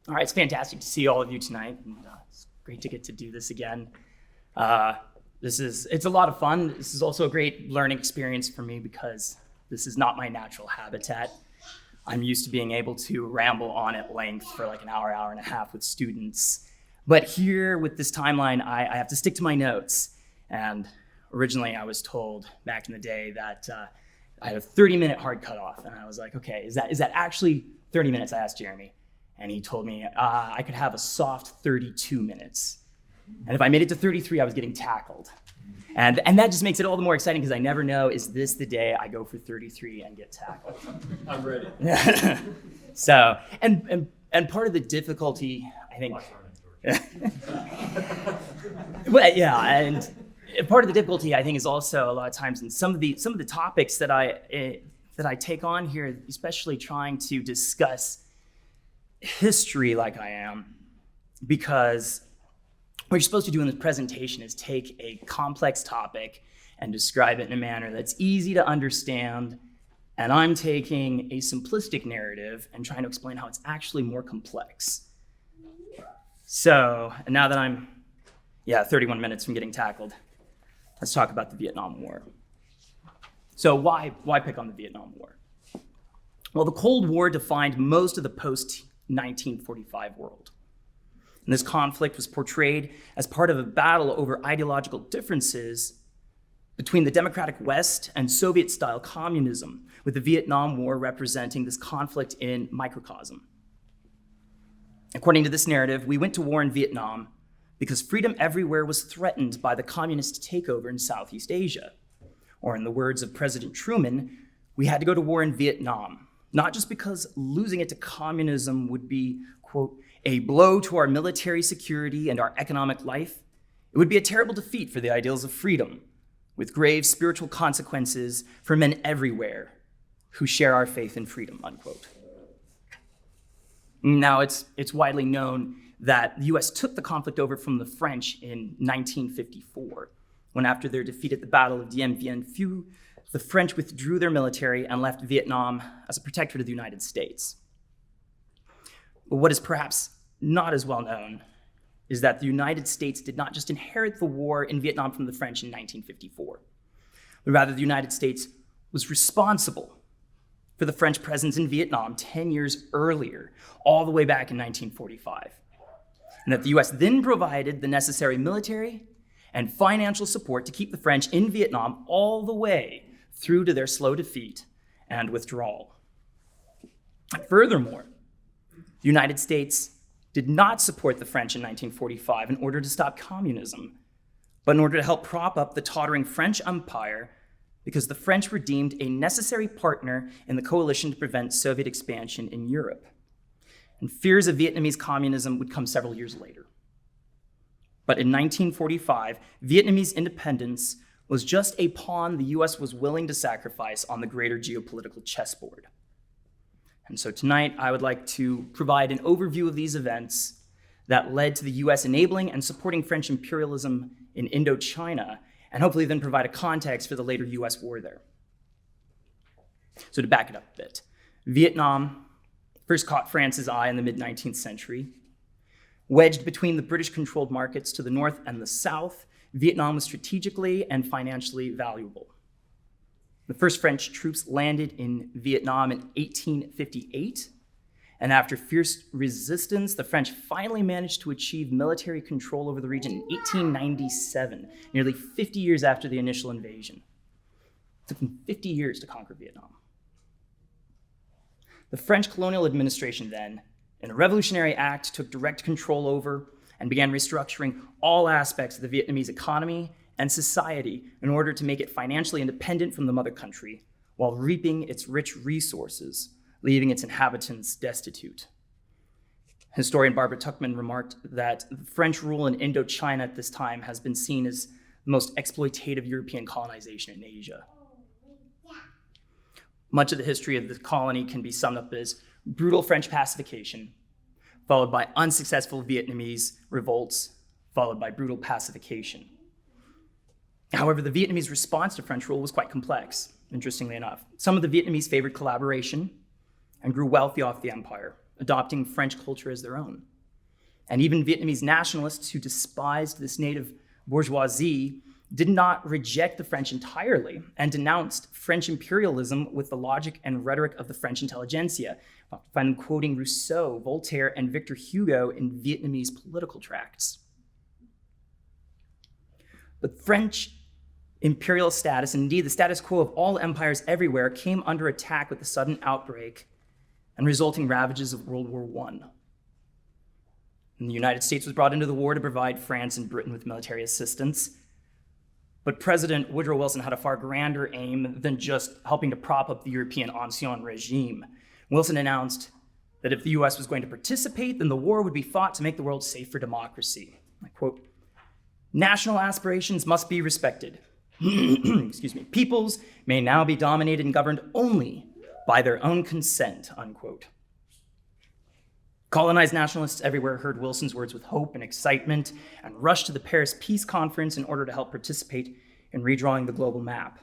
All right, it's fantastic to see all of you tonight. And, it's great to get to do this again. It's a lot of fun. This is also a great learning experience for me because this is not my natural habitat. I'm used to being able to ramble on at length for like an hour, hour and a half with students. But here with this timeline, I have to stick to my notes. And originally I was told back in the day that I had a 30-minute hard cutoff. And I was like, okay, is that actually 30 minutes? I asked Jeremy. And he told me I could have a soft 32 minutes. And if I made it to 33, I was getting tackled. And that just makes it all the more exciting because I never know, is this the day I go for 33 and get tackled? I'm ready. So, and part of the difficulty, I think, well, yeah, and part of the difficulty, I think, is also a lot of times in some of the topics that I take on here, especially trying to discuss history like I am, because what you're supposed to do in this presentation is take a complex topic and describe it in a manner that's easy to understand, and I'm taking a simplistic narrative and trying to explain how it's actually more complex. So, and now that I'm 31 minutes from getting tackled, let's talk about the Vietnam War. So why pick on the Vietnam War? Well, the Cold War defined most of the post-1945 world. And this conflict was portrayed as part of a battle over ideological differences between the democratic West and Soviet-style communism, with the Vietnam War representing this conflict in microcosm. According to this narrative, we went to war in Vietnam because freedom everywhere was threatened by the communist takeover in Southeast Asia. Or in the words of President Truman, we had to go to war in Vietnam, not just because losing it to communism would be, quote, a blow to our military security and our economic life. It would be a terrible defeat for the ideals of freedom, with grave spiritual consequences for men everywhere who share our faith in freedom, unquote. Now, it's widely known that the US took the conflict over from the French in 1954, when after their defeat at the Battle of Dien Bien Phu, the French withdrew their military and left Vietnam as a protectorate of the United States. But what is perhaps not as well known is that the United States did not just inherit the war in Vietnam from the French in 1954, but rather the United States was responsible for the French presence in Vietnam 10 years earlier, all the way back in 1945. And that the US then provided the necessary military and financial support to keep the French in Vietnam all the way through to their slow defeat and withdrawal. Furthermore, the United States did not support the French in 1945 in order to stop communism, but in order to help prop up the tottering French Empire, because the French were deemed a necessary partner in the coalition to prevent Soviet expansion in Europe. And fears of Vietnamese communism would come several years later. But in 1945, Vietnamese independence was just a pawn the US was willing to sacrifice on the greater geopolitical chessboard. And so tonight, I would like to provide an overview of these events that led to the US enabling and supporting French imperialism in Indochina, and hopefully then provide a context for the later US war there. So to back it up a bit, Vietnam first caught France's eye in the mid-19th century. Wedged between the British-controlled markets to the north and the south, Vietnam was strategically and financially valuable. The first French troops landed in Vietnam in 1858, and after fierce resistance, the French finally managed to achieve military control over the region in 1897, nearly 50 years after the initial invasion. It took them 50 years to conquer Vietnam. The French colonial administration then, in a revolutionary act, took direct control over and began restructuring all aspects of the Vietnamese economy and society in order to make it financially independent from the mother country, while reaping its rich resources, leaving its inhabitants destitute. Historian Barbara Tuchman remarked that French rule in Indochina at this time has been seen as the most exploitative European colonization in Asia. Much of the history of the colony can be summed up as brutal French pacification, followed by unsuccessful Vietnamese revolts, followed by brutal pacification. However, the Vietnamese response to French rule was quite complex, interestingly enough. Some of the Vietnamese favored collaboration and grew wealthy off the empire, adopting French culture as their own. And even Vietnamese nationalists who despised this native bourgeoisie did not reject the French entirely and denounced French imperialism with the logic and rhetoric of the French intelligentsia. I find them quoting Rousseau, Voltaire, and Victor Hugo in Vietnamese political tracts. But French imperial status, and indeed the status quo of all empires everywhere, came under attack with the sudden outbreak and resulting ravages of World War I. And the United States was brought into the war to provide France and Britain with military assistance. But President Woodrow Wilson had a far grander aim than just helping to prop up the European ancien regime. Wilson announced that if the US was going to participate, then the war would be fought to make the world safe for democracy. I quote, "National aspirations must be respected. Excuse me. Peoples may now be dominated and governed only by their own consent," unquote. Colonized nationalists everywhere heard Wilson's words with hope and excitement and rushed to the Paris Peace Conference in order to help participate in redrawing the global map.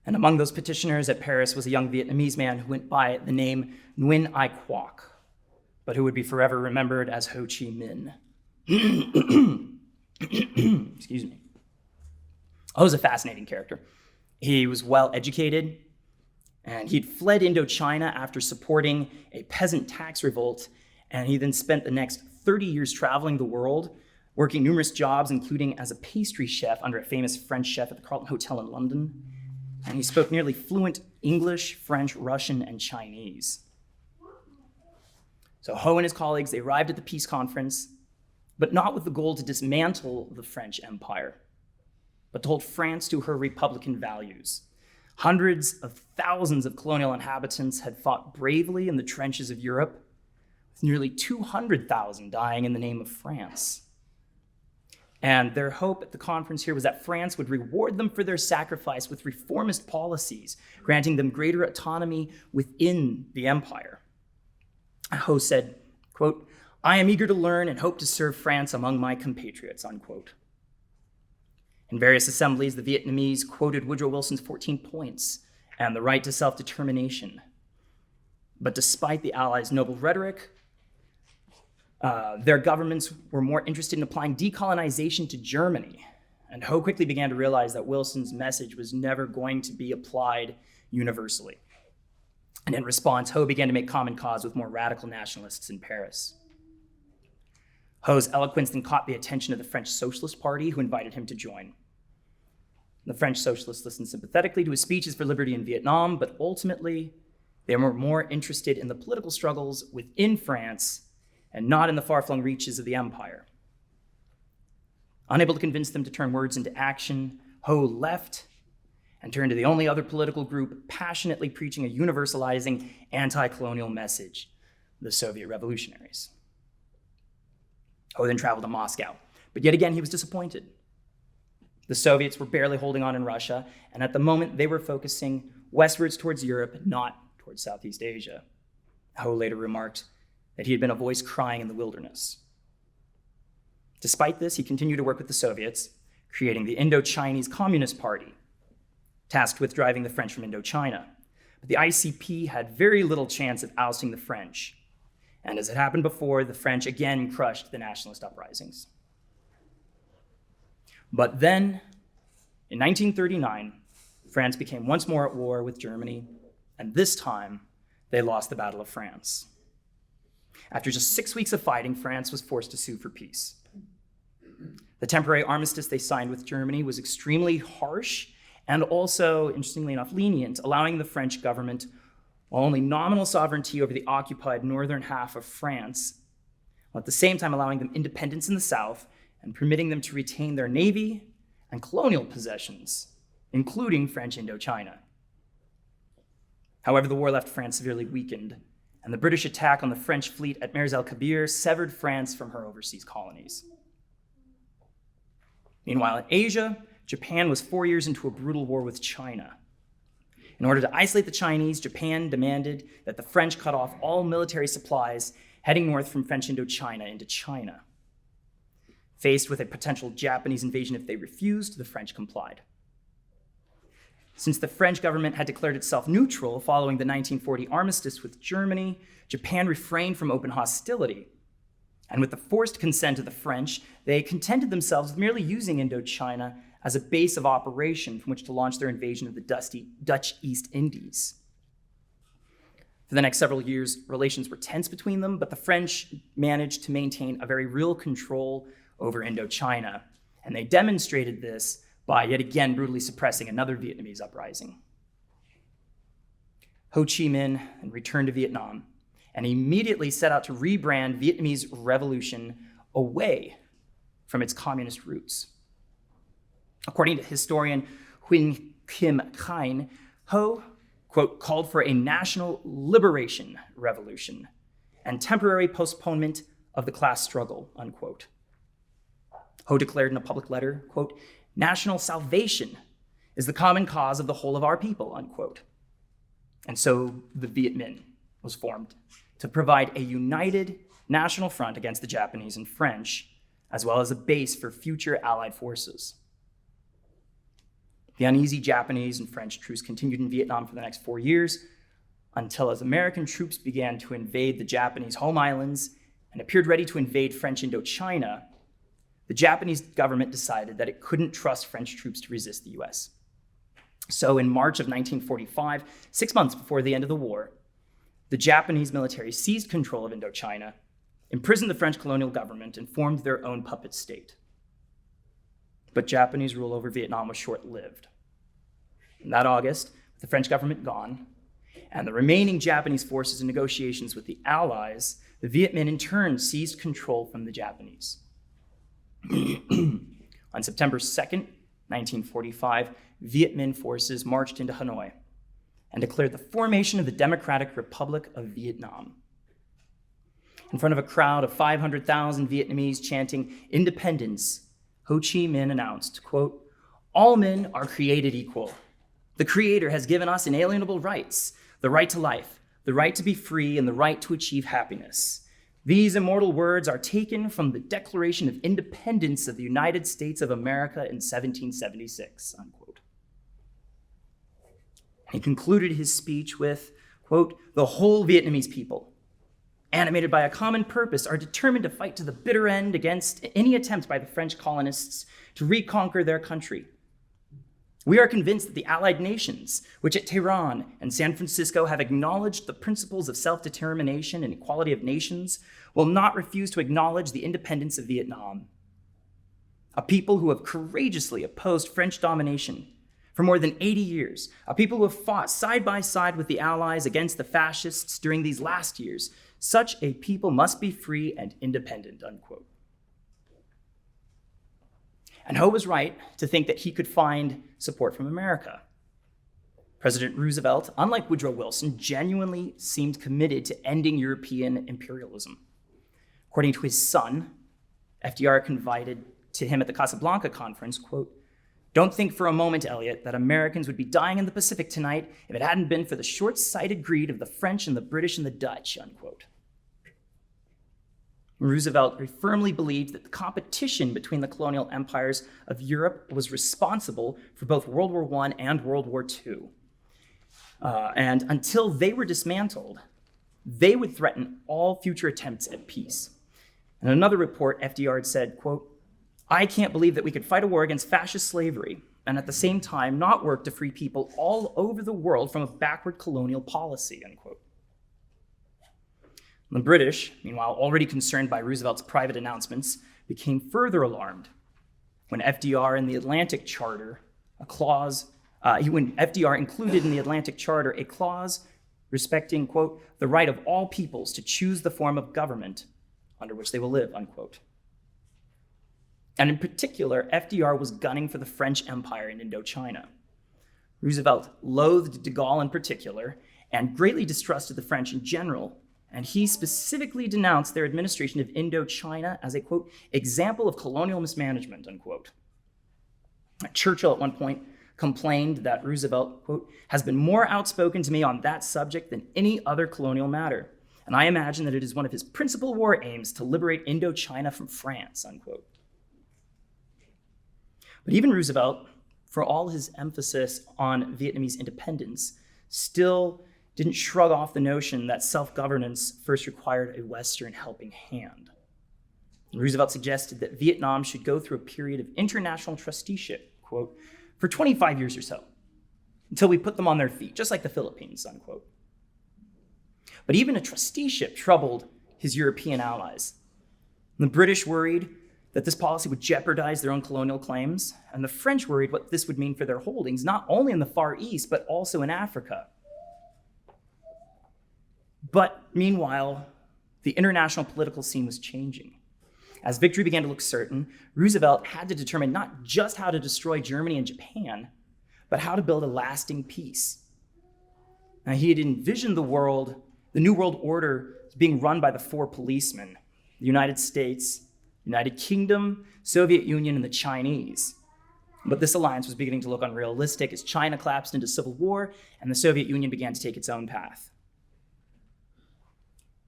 And among those petitioners at Paris was a young Vietnamese man who went by the name Nguyen Ai Quoc, but who would be forever remembered as Ho Chi Minh. Excuse me. Ho was a fascinating character. He was well educated, and he'd fled Indochina after supporting a peasant tax revolt, and he then spent the next 30 years traveling the world, working numerous jobs, including as a pastry chef under a famous French chef at the Carlton Hotel in London. And he spoke nearly fluent English, French, Russian, and Chinese. So Ho and his colleagues, they arrived at the peace conference, but not with the goal to dismantle the French Empire, but to hold France to her republican values. Hundreds of thousands of colonial inhabitants had fought bravely in the trenches of Europe, with nearly 200,000 dying in the name of France. And their hope at the conference here was that France would reward them for their sacrifice with reformist policies, granting them greater autonomy within the empire. Ho said, quote, "I am eager to learn and hope to serve France among my compatriots," unquote. In various assemblies, the Vietnamese quoted Woodrow Wilson's 14 points and the right to self-determination. But despite the Allies' noble rhetoric, their governments were more interested in applying decolonization to Germany. And Ho quickly began to realize that Wilson's message was never going to be applied universally. And in response, Ho began to make common cause with more radical nationalists in Paris. Ho's eloquence then caught the attention of the French Socialist Party, who invited him to join. The French Socialists listened sympathetically to his speeches for liberty in Vietnam, but ultimately, they were more interested in the political struggles within France and not in the far-flung reaches of the empire. Unable to convince them to turn words into action, Ho left and turned to the only other political group passionately preaching a universalizing anti-colonial message, the Soviet revolutionaries. Ho then traveled to Moscow, but yet again he was disappointed. The Soviets were barely holding on in Russia, and at the moment they were focusing westwards towards Europe, not towards Southeast Asia. Ho later remarked that he had been a voice crying in the wilderness. Despite this, he continued to work with the Soviets, creating the Indo-Chinese Communist Party, tasked with driving the French from Indochina. But the ICP had very little chance of ousting the French. And as it happened before, the French again crushed the nationalist uprisings. But then, in 1939, France became once more at war with Germany, and this time, they lost the Battle of France. After just 6 weeks of fighting, France was forced to sue for peace. The temporary armistice they signed with Germany was extremely harsh and also, interestingly enough, lenient, allowing the French government only nominal sovereignty over the occupied northern half of France, while at the same time allowing them independence in the south and permitting them to retain their navy and colonial possessions, including French Indochina. However, the war left France severely weakened, and the British attack on the French fleet at Mers el-Kabir severed France from her overseas colonies. Meanwhile, in Asia, Japan was 4 years into a brutal war with China. In order to isolate the Chinese, Japan demanded that the French cut off all military supplies heading north from French Indochina into China. Faced with a potential Japanese invasion if they refused, the French complied. Since the French government had declared itself neutral following the 1940 armistice with Germany, Japan refrained from open hostility. And with the forced consent of the French, they contented themselves with merely using Indochina as a base of operation from which to launch their invasion of the Dutch East Indies. For the next several years, relations were tense between them, but the French managed to maintain a very real control over Indochina. And they demonstrated this by yet again brutally suppressing another Vietnamese uprising. Ho Chi Minh then returned to Vietnam and immediately set out to rebrand Vietnamese revolution away from its communist roots. According to historian Huynh Kim Khanh, Ho, quote, called for a national liberation revolution and temporary postponement of the class struggle, unquote. Ho declared in a public letter, quote, national salvation is the common cause of the whole of our people, unquote. And so the Viet Minh was formed to provide a united national front against the Japanese and French, as well as a base for future Allied forces. The uneasy Japanese and French troops continued in Vietnam for the next 4 years, until as American troops began to invade the Japanese home islands and appeared ready to invade French Indochina, the Japanese government decided that it couldn't trust French troops to resist the US. So in March of 1945, 6 months before the end of the war, the Japanese military seized control of Indochina, imprisoned the French colonial government, and formed their own puppet state. But Japanese rule over Vietnam was short-lived. In that August, with the French government gone, and the remaining Japanese forces in negotiations with the Allies, the Viet Minh in turn seized control from the Japanese. On September 2nd, 1945, Viet Minh forces marched into Hanoi and declared the formation of the Democratic Republic of Vietnam. In front of a crowd of 500,000 Vietnamese chanting independence, Ho Chi Minh announced, quote, all men are created equal. The Creator has given us inalienable rights, the right to life, the right to be free, and the right to achieve happiness. These immortal words are taken from the Declaration of Independence of the United States of America in 1776, unquote. He concluded his speech with, quote, the whole Vietnamese people, animated by a common purpose, are determined to fight to the bitter end against any attempt by the French colonists to reconquer their country. We are convinced that the Allied nations, which at Tehran and San Francisco have acknowledged the principles of self-determination and equality of nations, will not refuse to acknowledge the independence of Vietnam. A people who have courageously opposed French domination for more than 80 years, a people who have fought side by side with the Allies against the fascists during these last years, such a people must be free and independent, unquote. And Ho was right to think that he could find support from America. President Roosevelt, unlike Woodrow Wilson, genuinely seemed committed to ending European imperialism. According to his son, FDR confided to him at the Casablanca conference, quote, don't think for a moment, Elliot, that Americans would be dying in the Pacific tonight if it hadn't been for the short-sighted greed of the French and the British and the Dutch, unquote. Roosevelt firmly believed that the competition between the colonial empires of Europe was responsible for both World War I and World War II. And until they were dismantled, they would threaten all future attempts at peace. In another report, FDR had said, quote, I can't believe that we could fight a war against fascist slavery and at the same time not work to free people all over the world from a backward colonial policy, unquote. The British, meanwhile, already concerned by Roosevelt's private announcements, became further alarmed when FDR in the Atlantic Charter, when FDR included in the Atlantic Charter a clause respecting, quote, the right of all peoples to choose the form of government under which they will live, unquote. And in particular, FDR was gunning for the French Empire in Indochina. Roosevelt loathed de Gaulle in particular and greatly distrusted the French in general, and he specifically denounced their administration of Indochina as a, quote, example of colonial mismanagement, unquote. Churchill at one point complained that Roosevelt, quote, has been more outspoken to me on that subject than any other colonial matter, and I imagine that it is one of his principal war aims to liberate Indochina from France, unquote. But even Roosevelt for all his emphasis on Vietnamese independence, still didn't shrug off the notion that self-governance first required a Western helping hand. Roosevelt suggested that Vietnam should go through a period of international trusteeship, quote, for 25 years or so, until we put them on their feet, just like the Philippines, unquote. But even a trusteeship troubled his European allies. The British worried that this policy would jeopardize their own colonial claims, and the French worried what this would mean for their holdings, not only in the Far East, but also in Africa. But meanwhile, the international political scene was changing. As victory began to look certain, Roosevelt had to determine not just how to destroy Germany and Japan, but how to build a lasting peace. Now, he had envisioned the New World Order, being run by the four policemen: the United States, United Kingdom, Soviet Union, and the Chinese. But this alliance was beginning to look unrealistic as China collapsed into civil war and the Soviet Union began to take its own path.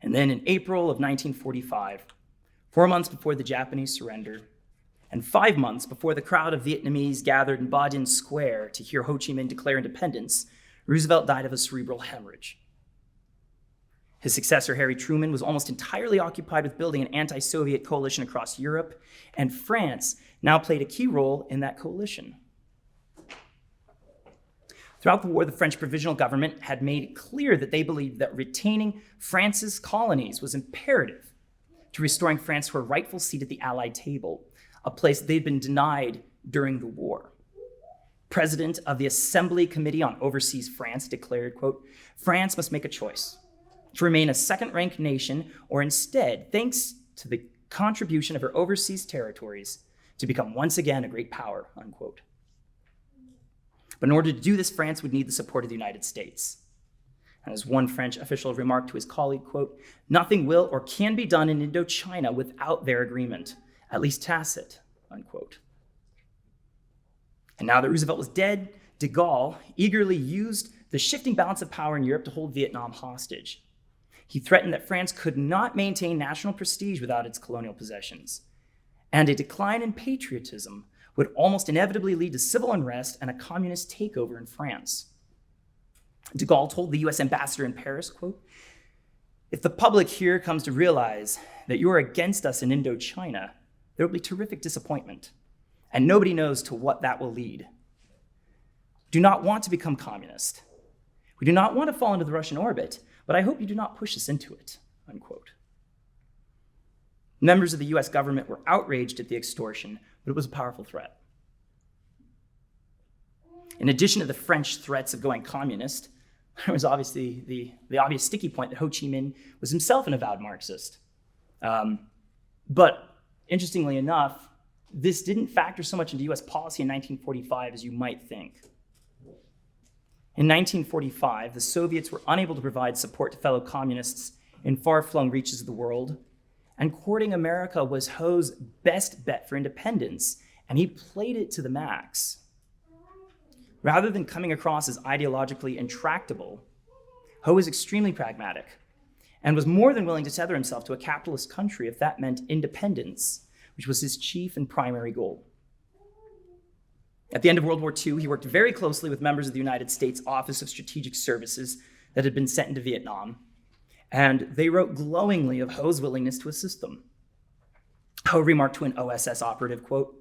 And then in April of 1945, 4 months before the Japanese surrender, and 5 months before the crowd of Vietnamese gathered in Ba Dinh Square to hear Ho Chi Minh declare independence, Roosevelt died of a cerebral hemorrhage. His successor, Harry Truman, was almost entirely occupied with building an anti-Soviet coalition across Europe, and France now played a key role in that coalition. Throughout the war, the French provisional government had made it clear that they believed that retaining France's colonies was imperative to restoring France to her rightful seat at the Allied table, a place they'd been denied during the war. President of the Assembly Committee on Overseas France declared, quote, "France must make a choice to remain a second-rank nation or instead, thanks to the contribution of her overseas territories, to become once again a great power," unquote. But in order to do this, France would need the support of the United States. And as one French official remarked to his colleague, quote, "Nothing will or can be done in Indochina without their agreement, at least tacit," unquote. And now that Roosevelt was dead, de Gaulle eagerly used the shifting balance of power in Europe to hold Vietnam hostage. He threatened that France could not maintain national prestige without its colonial possessions, and a decline in patriotism would almost inevitably lead to civil unrest and a communist takeover in France. De Gaulle told the US ambassador in Paris, quote, "If the public here comes to realize that you are against us in Indochina, there will be terrific disappointment, and nobody knows to what that will lead. We do not want to become communist. We do not want to fall into the Russian orbit, but I hope you do not push us into it," unquote. Members of the US government were outraged at the extortion, but it was a powerful threat. In addition to the French threats of going communist, there was obviously the obvious sticky point that Ho Chi Minh was himself an avowed Marxist. But interestingly enough, this didn't factor so much into US policy in 1945 as you might think. In 1945, the Soviets were unable to provide support to fellow communists in far-flung reaches of the world, and courting America was Ho's best bet for independence, and he played it to the max. Rather than coming across as ideologically intractable, Ho was extremely pragmatic and was more than willing to tether himself to a capitalist country if that meant independence, which was his chief and primary goal. At the end of World War II, he worked very closely with members of the United States Office of Strategic Services that had been sent into Vietnam, and they wrote glowingly of Ho's willingness to assist them. Ho remarked to an OSS operative, quote,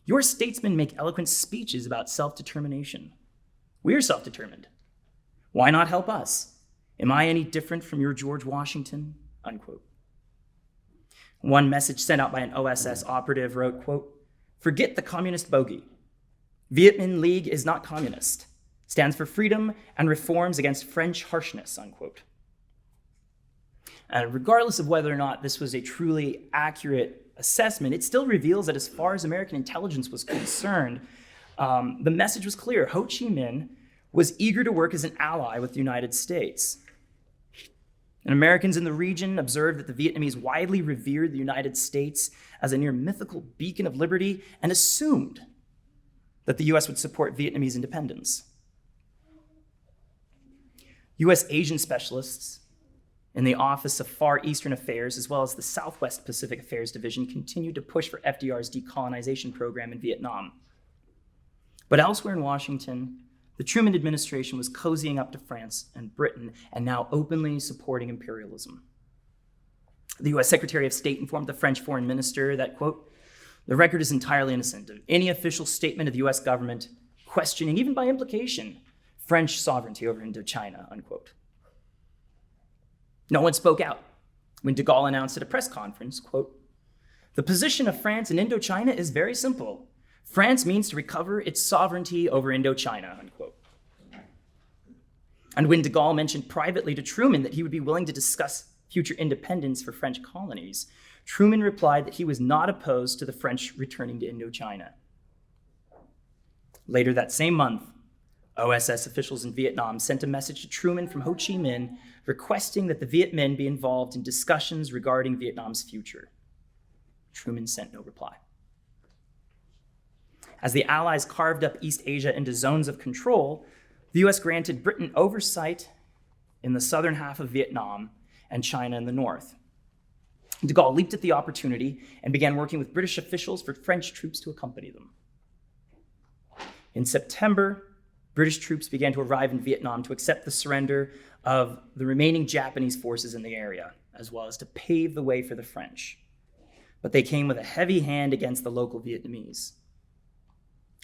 "Your statesmen make eloquent speeches about self-determination. We're self-determined. Why not help us? Am I any different from your George Washington?" Unquote. One message sent out by an OSS operative wrote, quote, "Forget the communist bogey. Viet Minh League is not communist, stands for freedom and reforms against French harshness," unquote. And regardless of whether or not this was a truly accurate assessment, it still reveals that as far as American intelligence was concerned, the message was clear. Ho Chi Minh was eager to work as an ally with the United States. And Americans in the region observed that the Vietnamese widely revered the United States as a near mythical beacon of liberty and assumed that the US would support Vietnamese independence. US Asian specialists in the Office of Far Eastern Affairs, as well as the Southwest Pacific Affairs Division, continued to push for FDR's decolonization program in Vietnam. But elsewhere in Washington, the Truman administration was cozying up to France and Britain and now openly supporting imperialism. The US Secretary of State informed the French foreign minister that, quote, "The record is entirely innocent of any official statement of the US government questioning, even by implication, French sovereignty over Indochina," unquote. No one spoke out when de Gaulle announced at a press conference, quote, "The position of France in Indochina is very simple. France means to recover its sovereignty over Indochina," unquote. And when de Gaulle mentioned privately to Truman that he would be willing to discuss future independence for French colonies, Truman replied that he was not opposed to the French returning to Indochina. Later that same month, OSS officials in Vietnam sent a message to Truman from Ho Chi Minh requesting that the Viet Minh be involved in discussions regarding Vietnam's future. Truman sent no reply. As the Allies carved up East Asia into zones of control, the US granted Britain oversight in the southern half of Vietnam and China in the north. De Gaulle leaped at the opportunity and began working with British officials for French troops to accompany them. In September, British troops began to arrive in Vietnam to accept the surrender of the remaining Japanese forces in the area, as well as to pave the way for the French. But they came with a heavy hand against the local Vietnamese.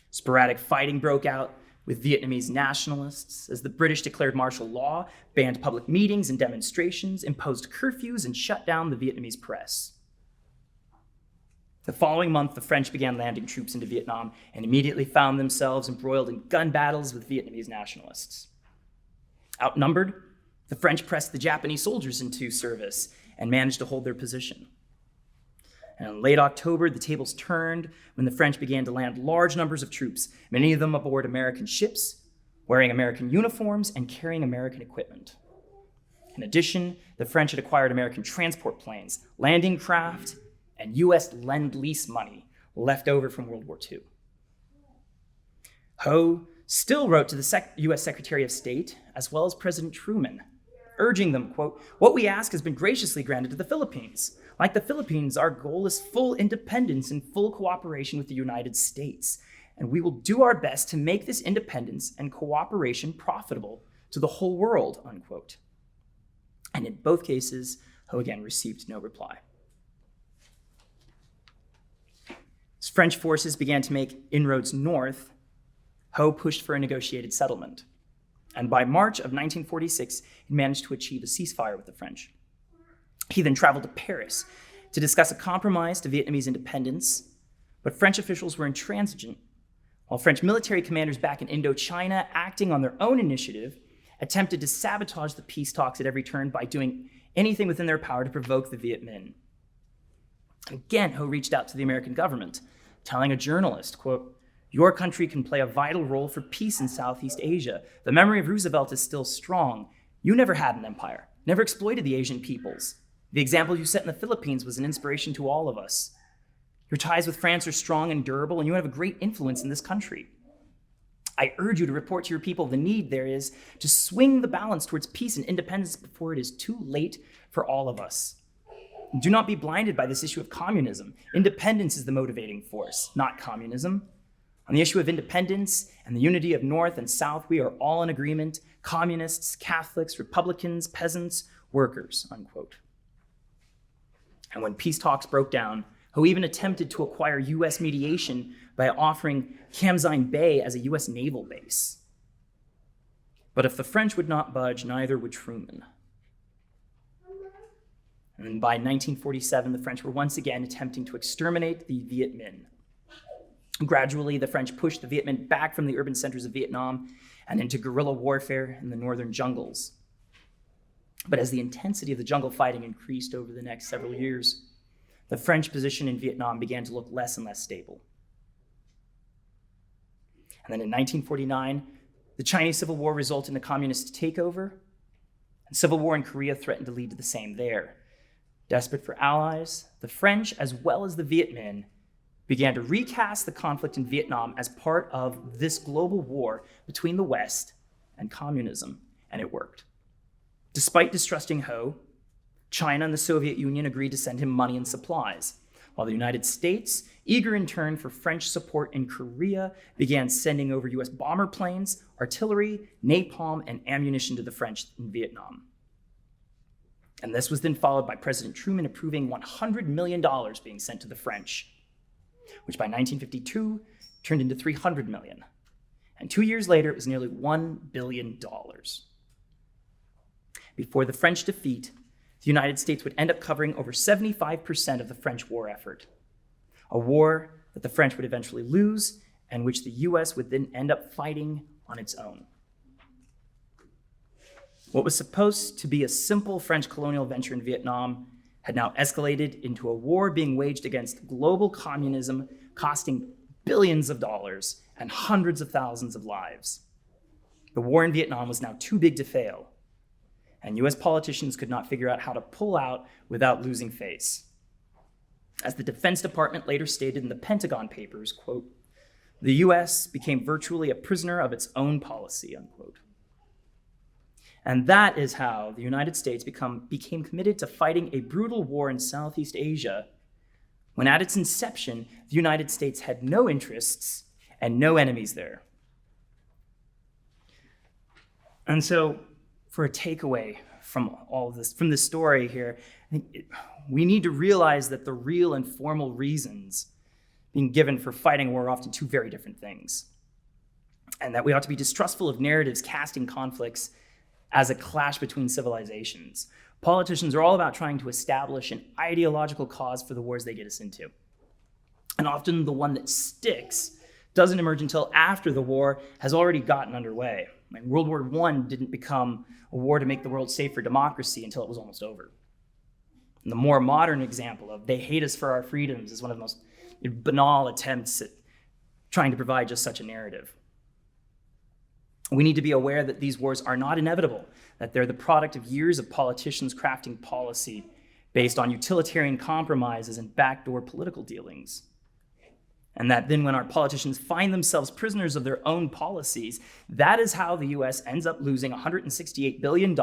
Sporadic fighting broke out with Vietnamese nationalists as the British declared martial law, banned public meetings and demonstrations, imposed curfews, and shut down the Vietnamese press. The following month, the French began landing troops into Vietnam and immediately found themselves embroiled in gun battles with Vietnamese nationalists. Outnumbered, the French pressed the Japanese soldiers into service and managed to hold their position. And in late October, the tables turned when the French began to land large numbers of troops, many of them aboard American ships, wearing American uniforms and carrying American equipment. In addition, the French had acquired American transport planes, landing craft, and US Lend-Lease money left over from World War II. Ho still wrote to the US Secretary of State, as well as President Truman, urging them, quote, "What we ask has been graciously granted to the Philippines. Like the Philippines, our goal is full independence and full cooperation with the United States, and we will do our best to make this independence and cooperation profitable to the whole world," unquote. And in both cases, Ho again received no reply. As French forces began to make inroads north, Ho pushed for a negotiated settlement. And by March of 1946, he managed to achieve a ceasefire with the French. He then traveled to Paris to discuss a compromise to Vietnamese independence, but French officials were intransigent, while French military commanders back in Indochina, acting on their own initiative, attempted to sabotage the peace talks at every turn by doing anything within their power to provoke the Viet Minh. Again, Ho reached out to the American government, telling a journalist, quote, "Your country can play a vital role for peace in Southeast Asia. The memory of Roosevelt is still strong. You never had an empire, never exploited the Asian peoples. The example you set in the Philippines was an inspiration to all of us. Your ties with France are strong and durable, and you have a great influence in this country. I urge you to report to your people the need there is to swing the balance towards peace and independence before it is too late for all of us. Do not be blinded by this issue of communism. Independence is the motivating force, not communism. On the issue of independence and the unity of North and South, we are all in agreement, communists, Catholics, Republicans, peasants, workers," unquote. And when peace talks broke down, Ho even attempted to acquire US mediation by offering Cam Ranh Bay as a US naval base. But if the French would not budge, neither would Truman. And by 1947, the French were once again attempting to exterminate the Viet Minh. Gradually, the French pushed the Viet Minh back from the urban centers of Vietnam and into guerrilla warfare in the northern jungles. But as the intensity of the jungle fighting increased over the next several years, the French position in Vietnam began to look less and less stable. And then in 1949, the Chinese Civil War resulted in a communist takeover, and civil war in Korea threatened to lead to the same there. Desperate for allies, the French, as well as the Viet Minh, began to recast the conflict in Vietnam as part of this global war between the West and communism, and it worked. Despite distrusting Ho, China and the Soviet Union agreed to send him money and supplies, while the United States, eager in turn for French support in Korea, began sending over US bomber planes, artillery, napalm, and ammunition to the French in Vietnam. And this was then followed by President Truman approving $100 million being sent to the French, which by 1952 turned into $300 million. And 2 years later, it was nearly $1 billion. Before the French defeat, the United States would end up covering over 75% of the French war effort, a war that the French would eventually lose and which the US would then end up fighting on its own. What was supposed to be a simple French colonial venture in Vietnam had now escalated into a war being waged against global communism, costing billions of dollars and hundreds of thousands of lives. The war in Vietnam was now too big to fail, and US politicians could not figure out how to pull out without losing face. As the Defense Department later stated in the Pentagon Papers, quote, "The US became virtually a prisoner of its own policy," unquote. And that is how the United States became committed to fighting a brutal war in Southeast Asia, when at its inception, the United States had no interests and no enemies there. And so, for a takeaway from all of this, from this story here, I think we need to realize that the real and formal reasons being given for fighting war are often two very different things, and that we ought to be distrustful of narratives casting conflicts as a clash between civilizations. Politicians are all about trying to establish an ideological cause for the wars they get us into. And often the one that sticks doesn't emerge until after the war has already gotten underway. Like World War I didn't become a war to make the world safe for democracy until it was almost over. And the more modern example of "they hate us for our freedoms" is one of the most banal attempts at trying to provide just such a narrative. We need to be aware that these wars are not inevitable, that they're the product of years of politicians crafting policy based on utilitarian compromises and backdoor political dealings. And that then when our politicians find themselves prisoners of their own policies, that is how the US ends up losing $168 billion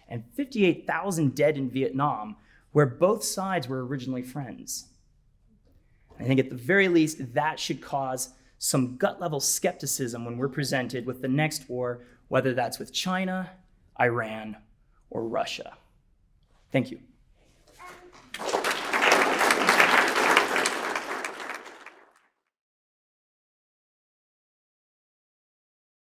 and 58,000 dead in Vietnam, where both sides were originally friends. I think at the very least, that should cause some gut-level skepticism when we're presented with the next war, whether that's with China, Iran, or Russia. Thank you.